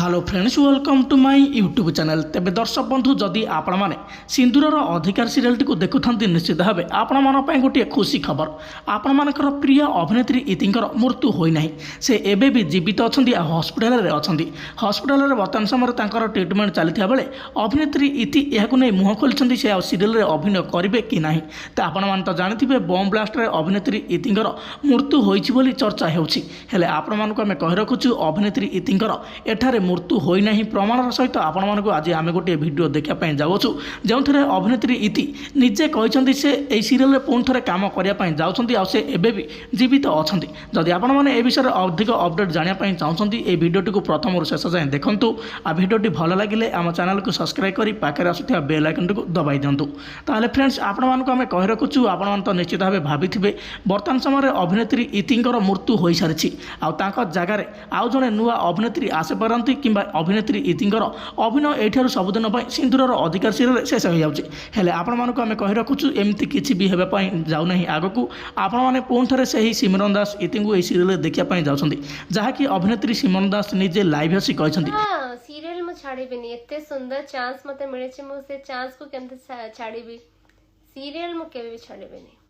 Hello friends, welcome to my YouTube channel. तेबे दर्शक बंधु, जदि आपण माने सिंदूरर अधिकार सीरियल टी देखुं निश्चित भाव आपण मान गोटे खुशी खबर। आपण मानकर प्रिय अभिनेत्री इतिंकर मृत्यु होना, से एबे भी जीवित अच्छा हस्पिटाल अच्छा। हस्पिटाल बर्तमान समय ट्रिटमेंट चली बेले अभिनेत्री इति यह नहीं मुह खोली से सीरियल अभिनय करेंगे कि ना। तो आपण मैंने तो जानते बम ब्लास्ट अभिनेत्री इतिंकर मृत्यु होती चर्चा होले। आपण मानक आम कही रखुचु अभिनेत्री इतिंकर एठारे मृत्यु होना प्रमाण सहित आपण मानक आज आम गोटे वीडियो देखापी जाऊँ जो थे अभिनेत्री इति निजे कहते से यही सीरियल पुणी थे कम करने जाऊँचे एबे भी जीवित अच्छा। जदि आपण मैंने विषय अधिक अपडेट जानापी चाहते ये भिडियोटी को प्रथम शेष जाए देखूँ। आ भिडियोटी भल लगे आम चैनल को सब्सक्राइब कर पाखे आसुवा बेल आइकन को दबाई दिंतु। ताहले फ्रेंड्स, आपण मानक आम कही रखुचु आपण मैंने तो निश्चित भाव भावी बर्तमान समय अभिनेत्री इतिंकर मृत्यु हो सारी जगार आउ जड़े नुआ अभिनेत्री आसी पारती कि अभिनेत्री इतिंकर अभिनय एठार सबुदिन सिंदूरर अधिकार सीरियल शेष हो जाए। आपण मानक आम कही रखुचु एमती किसी भी होगापी जाऊना आग को आपण मैंने पुणी थे से ही सिमरन दास इति को सीरियल देखापी जाऊँगी जहाँकि अभिनेत्री सिमरन दास निजे लाइव आसी कहते सीरियल मु छाड़बी एते सुंदर चांस मते मिले से चांस को केमते छाड़बी सीरियल मु केबे भी छाड़बी।